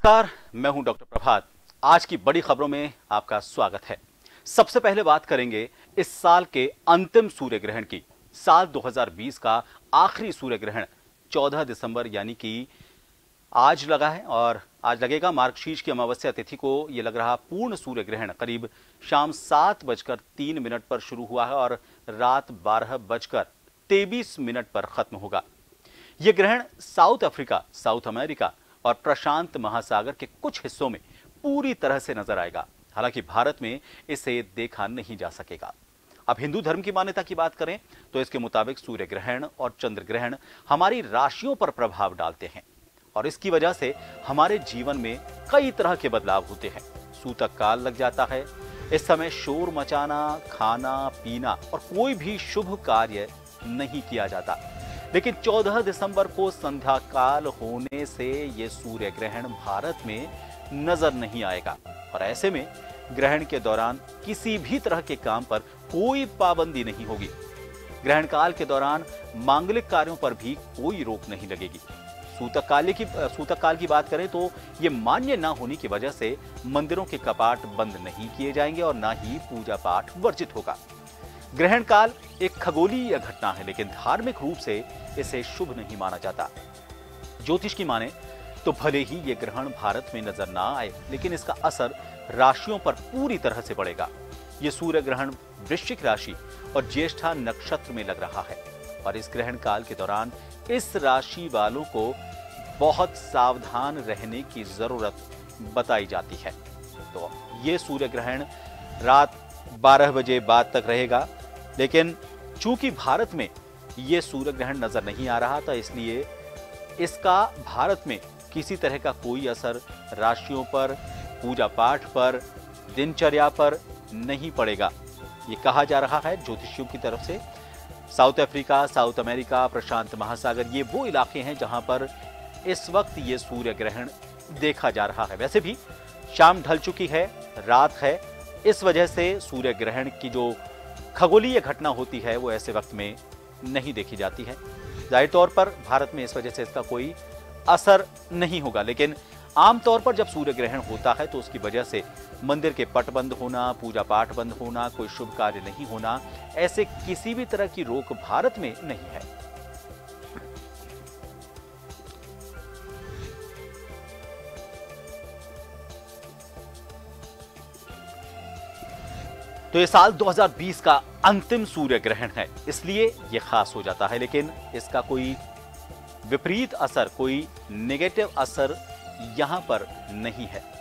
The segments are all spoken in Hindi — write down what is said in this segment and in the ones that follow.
नमस्कार, मैं हूं डॉक्टर प्रभात। आज की बड़ी खबरों में आपका स्वागत है। सबसे पहले बात करेंगे इस साल के अंतिम सूर्य ग्रहण की। साल 2020 का आखिरी सूर्य ग्रहण 14 दिसंबर यानी कि आज लगा है और आज लगेगा। मार्गशीर्ष की अमावस्या तिथि को यह लग रहा पूर्ण सूर्य ग्रहण करीब शाम 7:03 पर शुरू हुआ है और रात 12:23 पर खत्म होगा। यह ग्रहण साउथ अफ्रीका, साउथ अमेरिका और प्रशांत महासागर के कुछ हिस्सों में पूरी तरह से नजर आएगा। हालांकि भारत में इसे देखा नहीं जा सकेगा। अब हिंदू धर्म की मान्यता की बात करें तो इसके मुताबिक सूर्य ग्रहण और चंद्र ग्रहण हमारी राशियों पर प्रभाव डालते हैं और इसकी वजह से हमारे जीवन में कई तरह के बदलाव होते हैं। सूतक काल लग जाता है। इस समय शोर मचाना, खाना पीना और कोई भी शुभ कार्य नहीं किया जाता। लेकिन 14 दिसंबर को संध्या काल होने से यह सूर्य ग्रहण भारत में नजर नहीं आएगा और ऐसे में ग्रहण के दौरान किसी भी तरह के काम पर कोई पाबंदी नहीं होगी। ग्रहण काल के दौरान मांगलिक कार्यों पर भी कोई रोक नहीं लगेगी। सूतक काल की बात करें तो यह मान्य न होने की वजह से मंदिरों के कपाट बंद नहीं किए जाएंगे और न ही पूजा पाठ वर्जित होगा। ग्रहण काल एक खगोलीय घटना है, लेकिन धार्मिक रूप से इसे शुभ नहीं माना जाता। ज्योतिष की माने तो भले ही यह ग्रहण भारत में नजर ना आए, लेकिन इसका असर राशियों पर पूरी तरह से पड़ेगा। यह सूर्य ग्रहण वृश्चिक राशि और ज्येष्ठा नक्षत्र में लग रहा है और इस ग्रहण काल के दौरान इस राशि वालों को बहुत सावधान रहने की जरूरत बताई जाती है। तो यह सूर्य ग्रहण रात 12 बजे बाद तक रहेगा, लेकिन चूंकि भारत में यह सूर्य ग्रहण नजर नहीं आ रहा था, इसलिए इसका भारत में किसी तरह का कोई असर राशियों पर, पूजा पाठ पर, दिनचर्या पर नहीं पड़ेगा। यह कहा जा रहा है ज्योतिषियों की तरफ से। साउथ अफ्रीका, साउथ अमेरिका, प्रशांत महासागर, ये वो इलाके हैं जहां पर इस वक्त ये सूर्य ग्रहण देखा जा रहा है। वैसे भी शाम ढल चुकी है, रात है, इस वजह से सूर्य ग्रहण की जो खगोलीय घटना होती है वो ऐसे वक्त में नहीं देखी जाती है। जाहिर तौर पर भारत में इस वजह से इसका कोई असर नहीं होगा, लेकिन आमतौर पर जब सूर्य ग्रहण होता है तो उसकी वजह से मंदिर के पट बंद होना, पूजा पाठ बंद होना, कोई शुभ कार्य नहीं होना, ऐसे किसी भी तरह की रोक भारत में नहीं है। तो ये साल 2020 का अंतिम सूर्य ग्रहण है, इसलिए यह खास हो जाता है, लेकिन इसका कोई विपरीत असर, कोई नेगेटिव असर यहां पर नहीं है।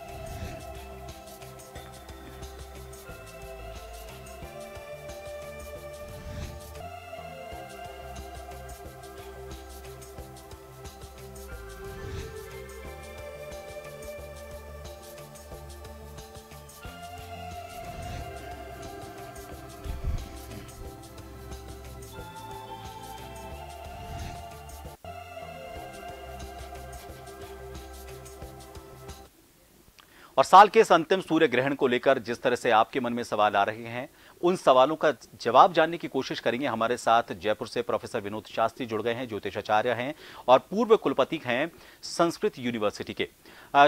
और साल के इस अंतिम सूर्य ग्रहण को लेकर जिस तरह से आपके मन में सवाल आ रहे हैं, उन सवालों का जवाब जानने की कोशिश करेंगे। हमारे साथ जयपुर से प्रोफेसर विनोद शास्त्री जुड़ गए हैं, ज्योतिषाचार्य हैं और पूर्व कुलपति हैं संस्कृत यूनिवर्सिटी के।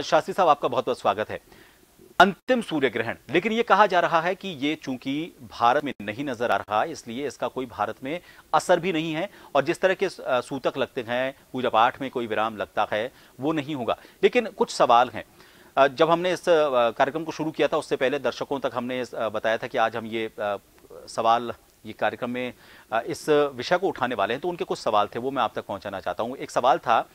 शास्त्री साहब, आपका बहुत बहुत स्वागत है। अंतिम सूर्य ग्रहण, लेकिन यह कहा जा रहा है कि ये चूंकि भारत में नहीं नजर आ रहा, इसलिए इसका कोई भारत में असर भी नहीं है और जिस तरह के सूतक लगते हैं, पूजा पाठ में कोई विराम लगता है, वो नहीं होगा। लेकिन कुछ सवाल हैं। जब हमने इस कार्यक्रम को शुरू किया था उससे पहले दर्शकों तक हमने बताया था कि आज हम ये सवाल ये कार्यक्रम में इस विषय को उठाने वाले हैं, तो उनके कुछ सवाल थे, वो मैं आप तक पहुंचाना चाहता हूं। एक सवाल था,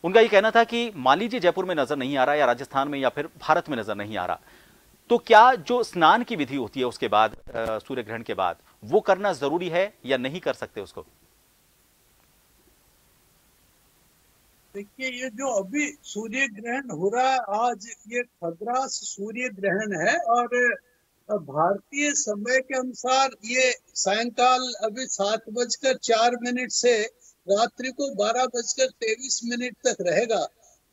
उनका ये कहना था कि मान लीजिए जयपुर में नजर नहीं आ रहा या राजस्थान में या फिर भारत में नजर नहीं आ रहा, तो क्या जो स्नान की विधि होती है उसके बाद, सूर्य ग्रहण के बाद, वो करना जरूरी है या नहीं कर सकते उसको? देखिए, ये जो अभी सूर्य ग्रहण हो रहा है आज, ये खग्रास सूर्य ग्रहण है और भारतीय समय के अनुसार ये सायंकाल अभी 7:04 से रात्रि को 12:23 तक रहेगा।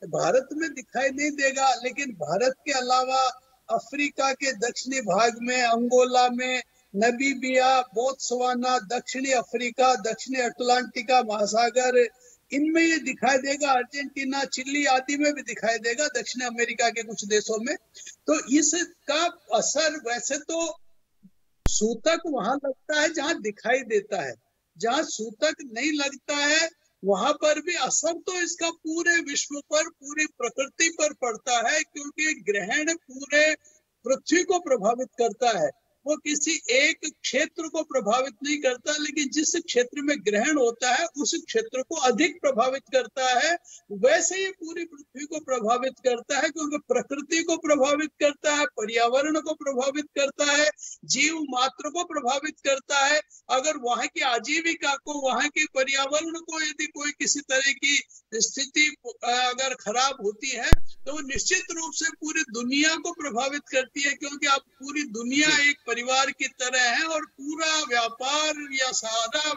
भारत में दिखाई नहीं देगा, लेकिन भारत के अलावा अफ्रीका के दक्षिणी भाग में, अंगोला में, नमीबिया, बोत्सवाना, दक्षिणी अफ्रीका, दक्षिणी अटलांटिका महासागर इनमें ये दिखाई देगा, अर्जेंटीना, चिली आदि में भी दिखाई देगा, दक्षिण अमेरिका के कुछ देशों में। तो इसका असर वैसे तो सूतक वहां लगता है जहां दिखाई देता है, जहां सूतक नहीं लगता है वहां पर भी असर तो इसका पूरे विश्व पर, पूरी प्रकृति पर पड़ता है, क्योंकि ग्रहण पूरे पृथ्वी को प्रभावित करता है। वो किसी एक क्षेत्र को प्रभावित नहीं करता, लेकिन जिस क्षेत्र में ग्रहण होता है उस क्षेत्र को अधिक प्रभावित करता है। वैसे ही पूरी पृथ्वी को प्रभावित करता है, क्योंकि प्रकृति को प्रभावित करता है, पर्यावरण को प्रभावित करता है, जीव मात्र को प्रभावित करता है। अगर वहां की आजीविका को, वहां के पर्यावरण को यदि कोई किसी तरह की स्थिति अगर खराब होती है तो वो निश्चित रूप से पूरी दुनिया को प्रभावित करती है, क्योंकि अब पूरी दुनिया एक परिवार की तरह है और पूरा व्यापार या सारा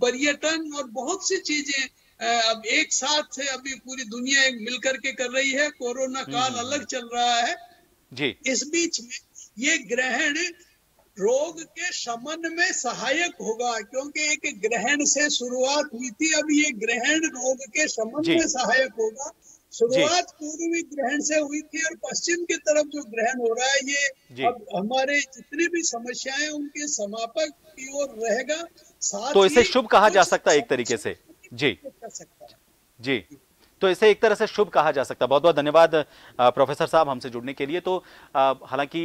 पर्यटन और बहुत सी चीजें अब एक साथ से अभी पूरी दुनिया एक मिलकर के कर रही है। कोरोना काल अलग चल रहा है जी। इस बीच में ये ग्रहण रोग के शमन में सहायक होगा, क्योंकि एक ग्रहण से शुरुआत हुई थी, अब ये ग्रहण रोग के शमन में सहायक होगा। शुरुआत पूर्वी ग्रहण से हुई थी और पश्चिम की तरफ जो ग्रहण हो रहा है ये अब हमारे जितनी भी समस्याएं उनके समापक की ओर रहेगा। साथ तो इसे शुभ कहा जा सकता है एक तरीके से। जी जी, तो इसे एक तरह से शुभ कहा जा सकता है। बहुत बहुत धन्यवाद प्रोफेसर साहब हमसे जुड़ने के लिए। तो हालांकि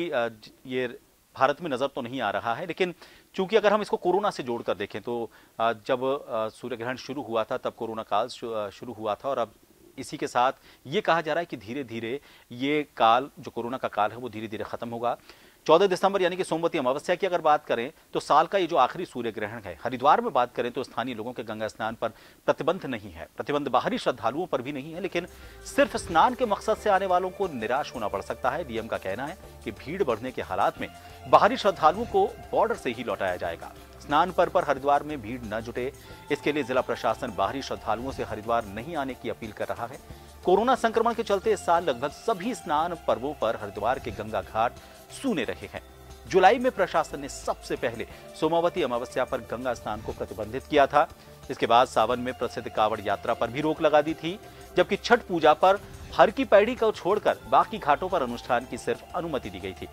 ये भारत में नजर तो नहीं आ रहा है, लेकिन चूंकि अगर हम इसको कोरोना से जोड़कर देखें तो जब सूर्य ग्रहण शुरू हुआ था तब कोरोना काल शुरू हुआ था, और अब इसी के साथ ये कहा जा रहा है कि धीरे धीरे ये काल, जो कोरोना का काल है, वो धीरे धीरे खत्म होगा। 14 दिसंबर यानी कि सोमवती अमावस्या की अगर बात करें तो साल का ये जो आखिरी सूर्य ग्रहण है। हरिद्वार में बात करें तो स्थानीय लोगों के गंगा स्नान पर प्रतिबंध नहीं है, प्रतिबंध बाहरी श्रद्धालुओं पर भी नहीं है, लेकिन सिर्फ स्नान के मकसद से आने वालों को निराश होना पड़ सकता है। डीएम का कहना है कि भीड़ बढ़ने के हालात में बाहरी श्रद्धालुओं को बॉर्डर से ही लौटाया जाएगा। स्नान पर्व पर हरिद्वार में भीड़ न जुटे, इसके लिए जिला प्रशासन बाहरी श्रद्धालुओं से हरिद्वार नहीं आने की अपील कर रहा है। कोरोना संक्रमण के चलते इस साल लगभग सभी स्नान पर्वों पर हरिद्वार के गंगा घाट सूने रहे हैं। जुलाई में प्रशासन ने सबसे पहले सोमावती अमावस्या पर गंगा स्नान को प्रतिबंधित किया था। इसके बाद सावन में प्रसिद्ध कांवड़ यात्रा पर भी रोक लगा दी थी, जबकि छठ पूजा पर हर की पैड़ी को छोड़कर बाकी घाटों पर अनुष्ठान की सिर्फ अनुमति दी गई थी।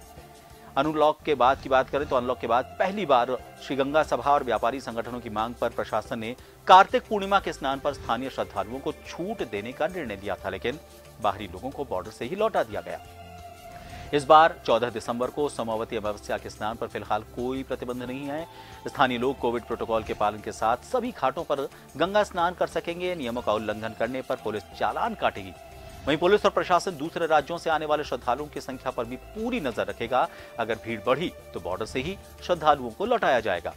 अनलॉक के बाद की बात करें तो अनलॉक के बाद पहली बार श्री गंगा सभा और व्यापारी संगठनों की मांग पर प्रशासन ने कार्तिक पूर्णिमा के स्नान पर स्थानीय श्रद्धालुओं को छूट देने का निर्णय लिया था, लेकिन बाहरी लोगों को बॉर्डर से ही लौटा दिया गया। इस बार 14 दिसंबर को सोमावती अमावस्या के स्नान पर फिलहाल कोई प्रतिबंध नहीं है। स्थानीय लोग कोविड प्रोटोकॉल के पालन के साथ सभी घाटों पर गंगा स्नान कर सकेंगे। नियमों का उल्लंघन करने पर पुलिस चालान काटेगी। वहीं पुलिस और प्रशासन दूसरे राज्यों से आने वाले श्रद्धालुओं की संख्या पर भी पूरी नजर रखेगा। अगर भीड़ बढ़ी तो बॉर्डर से ही श्रद्धालुओं को लौटाया जाएगा।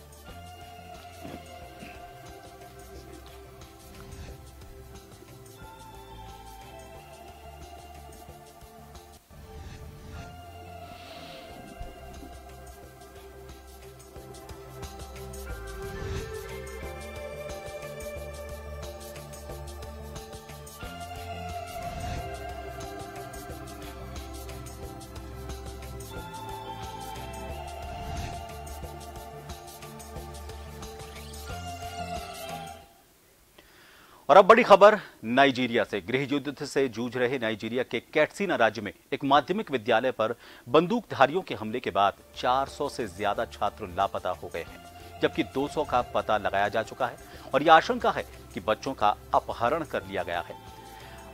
और अब बड़ी खबर नाइजीरिया से। गृह युद्ध से जूझ रहे नाइजीरिया के कैटसीना राज्य में एक माध्यमिक विद्यालय पर बंदूकधारियों के हमले के बाद 400 से ज्यादा छात्र लापता हो गए हैं, जबकि 200 का पता लगाया जा चुका है और यह आशंका है कि बच्चों का अपहरण कर लिया गया है।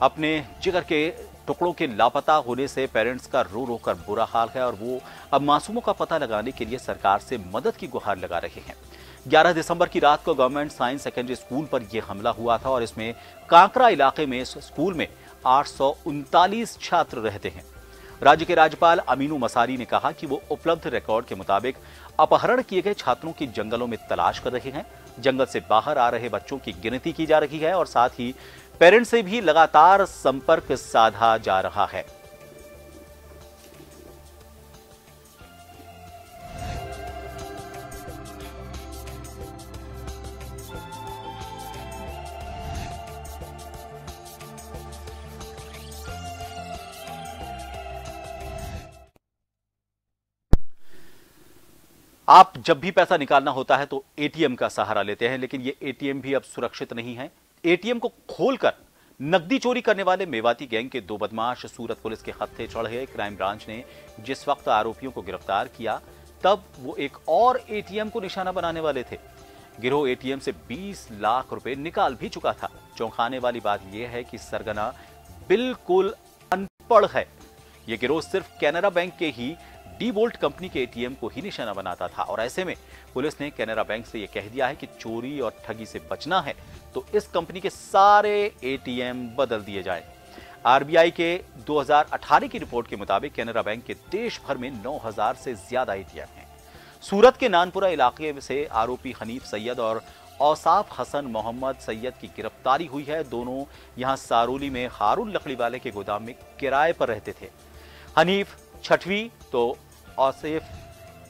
अपने जिगर के टुकड़ों के लापता होने से पेरेंट्स का रो रो कर बुरा हाल है और वो अब मासूमों का पता लगाने के लिए सरकार से मदद की गुहार लगा रहे हैं। 11 दिसंबर की रात को गवर्नमेंट साइंस सेकेंडरी स्कूल पर यह हमला हुआ था और इसमें कांकरा इलाके में इस स्कूल में 839 छात्र रहते हैं। राज्य के राज्यपाल अमीनू मसारी ने कहा कि वो उपलब्ध रिकॉर्ड के मुताबिक अपहरण किए गए छात्रों की जंगलों में तलाश कर रहे हैं। जंगल से बाहर आ रहे बच्चों की गिनती की जा रही है और साथ ही पेरेंट्स से भी लगातार संपर्क साधा जा रहा है। आप जब भी पैसा निकालना होता है तो एटीएम का सहारा लेते हैं, लेकिन ये एटीएम भी अब सुरक्षित नहीं है। एटीएम को खोलकर नकदी चोरी करने वाले मेवाती गैंग के 2 बदमाश सूरत पुलिस के हत्थे चढ़े। क्राइम ब्रांच ने जिस वक्त आरोपियों को गिरफ्तार किया तब वो एक और एटीएम को निशाना बनाने वाले थे। गिरोह एटीएम से 20 लाख रुपए निकाल भी चुका था। चौंकाने वाली बात यह है कि सरगना बिल्कुल अनपढ़ है। यह गिरोह सिर्फ कैनरा बैंक के ही डी बोल्ट कंपनी के एटीएम को ही निशाना बनाता था और ऐसे में पुलिस ने कैनरा बैंक से यह कह दिया है कि चोरी और ठगी से बचना है तो इस कंपनी के सारे एटीएम बदल दिए जाएं। आरबीआई के 2018 की रिपोर्ट के मुताबिक कैनरा बैंक के देश भर में 9000 से ज्यादा एटीएम हैं। सूरत के नानपुरा इलाके से आरोपी हनीफ सैयद और औसाफ हसन मोहम्मद सैयद की गिरफ्तारी हुई है। दोनों यहां सारोली में हारून लकड़ी वाले के गोदाम में किराए पर रहते थे। हनीफ 6वीं तो औसेफ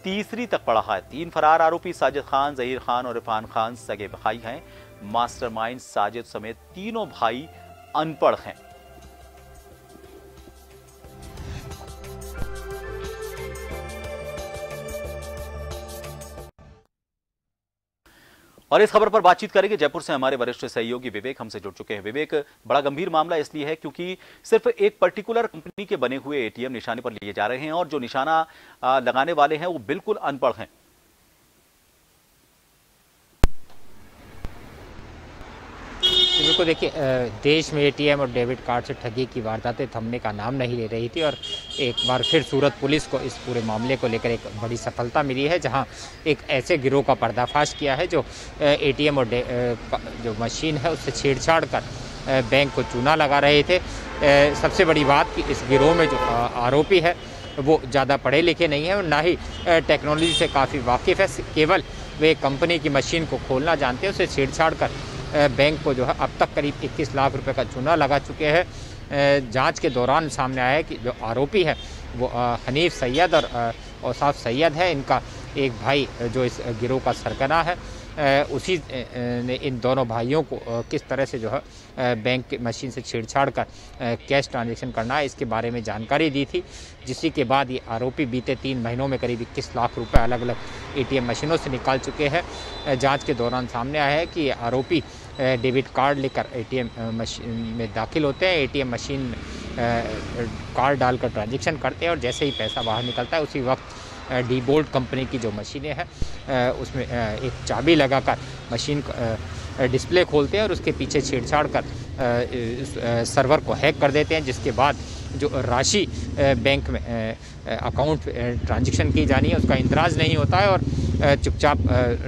3री तक पढ़ा है। 3 फरार आरोपी साजिद खान, जहीर खान और इरफान खान सगे भाई हैं। मास्टरमाइंड साजिद समेत तीनों भाई अनपढ़ हैं। और इस खबर पर बातचीत करेंगे जयपुर से हमारे वरिष्ठ सहयोगी विवेक हमसे जुड़ चुके हैं। विवेक, बड़ा गंभीर मामला इसलिए है क्योंकि सिर्फ एक पर्टिकुलर कंपनी के बने हुए एटीएम निशाने पर लिए जा रहे हैं और जो निशाना लगाने वाले हैं वो बिल्कुल अनपढ़ हैं। बिल्कुल, देखिए देश में एटीएम और डेबिट कार्ड से ठगी की वारदातें थमने का नाम नहीं ले रही थी और एक बार फिर सूरत पुलिस को इस पूरे मामले को लेकर एक बड़ी सफलता मिली है, जहां एक ऐसे गिरोह का पर्दाफाश किया है जो एटीएम और जो मशीन है उससे छेड़छाड़ कर बैंक को चूना लगा रहे थे। सबसे बड़ी बात कि इस गिरोह में जो आरोपी है वो ज़्यादा पढ़े लिखे नहीं है और ना ही टेक्नोलॉजी से काफ़ी वाकिफ़ है। केवल वे कंपनी की मशीन को खोलना जानते हैं, उससे छेड़छाड़ कर बैंक को जो है अब तक करीब 21 लाख रुपए का चूना लगा चुके हैं। जांच के दौरान सामने आया है कि जो आरोपी है वो हनीफ सैयद और औसाफ सैयद है। इनका एक भाई जो इस गिरोह का सरगना है, उसी ने इन दोनों भाइयों को किस तरह से जो है बैंक की मशीन से छेड़छाड़ कर कैश ट्रांजैक्शन करना है इसके बारे में जानकारी दी थी, जिसके के बाद ये आरोपी बीते 3 महीनों में करीब 21 लाख रुपए अलग अलग एटीएम मशीनों से निकाल चुके हैं। जांच के दौरान सामने आया है कि आरोपी डेबिट कार्ड लेकर एटीएम मशीन में दाखिल होते हैं, एटीएम मशीन कार्ड डालकर ट्रांजैक्शन करते हैं और जैसे ही पैसा बाहर निकलता है उसी वक्त डी बोल्ट कंपनी की जो मशीनें हैं उसमें एक चाबी लगाकर मशीन डिस्प्ले खोलते हैं और उसके पीछे छेड़छाड़ कर सर्वर को हैक कर देते हैं, जिसके बाद जो राशि बैंक में अकाउंट ट्रांजैक्शन की जानी है उसका इंतराज नहीं होता है और चुपचाप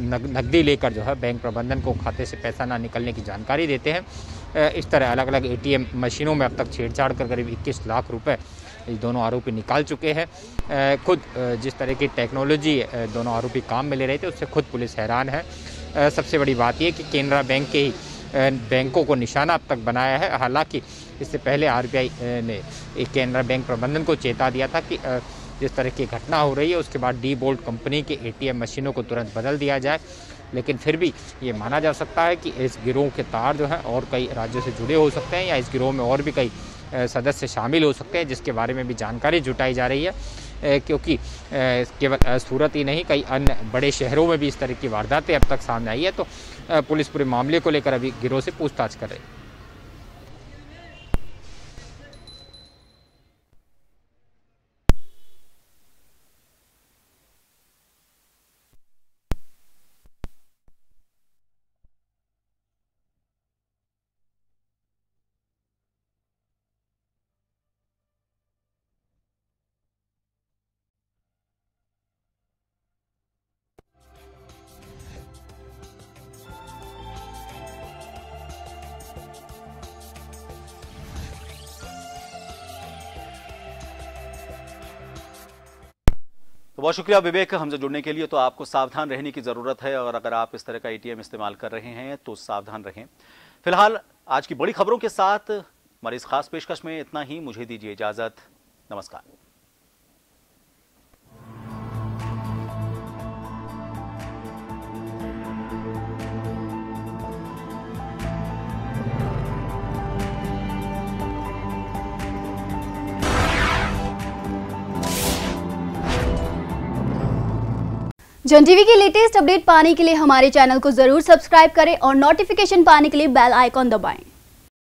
नकदी लेकर जो है बैंक प्रबंधन को खाते से पैसा ना निकलने की जानकारी देते हैं। इस तरह अलग अलग एटीएम मशीनों में अब तक छेड़छाड़ कर करीब 21 लाख रुपए ये दोनों आरोपी निकाल चुके हैं। खुद जिस तरह की टेक्नोलॉजी दोनों आरोपी काम में ले रहे थे उससे खुद पुलिस हैरान है। सबसे बड़ी बात यह कि कैनरा बैंक के ही बैंकों को निशाना अब तक बनाया है। हालांकि इससे पहले आरबीआई ने एक कैनरा बैंक प्रबंधन को चेता दिया था कि जिस तरह की घटना हो रही है उसके बाद डी बोल्ट कंपनी के एटीएम मशीनों को तुरंत बदल दिया जाए, लेकिन फिर भी ये माना जा सकता है कि इस गिरोह के तार जो है और कई राज्यों से जुड़े हो सकते हैं या इस गिरोह में और भी कई सदस्य शामिल हो सकते हैं, जिसके बारे में भी जानकारी जुटाई जा रही है। क्योंकि केवल सूरत ही नहीं कई अन्य बड़े शहरों में भी इस तरह की वारदातें अब तक सामने आई है, तो पुलिस पूरे मामले को लेकर अभी गिरोह से पूछताछ कर रही है। तो बहुत शुक्रिया विवेक हमसे जुड़ने के लिए। तो आपको सावधान रहने की जरूरत है और अगर आप इस तरह का एटीएम इस्तेमाल कर रहे हैं तो सावधान रहें। फिलहाल आज की बड़ी खबरों के साथ हमारी इस खास पेशकश में इतना ही। मुझे दीजिए इजाजत। नमस्कार। जन टीवी की लेटेस्ट अपडेट पाने के लिए हमारे चैनल को जरूर सब्सक्राइब करें और नोटिफिकेशन पाने के लिए बेल आइकॉन दबाएं।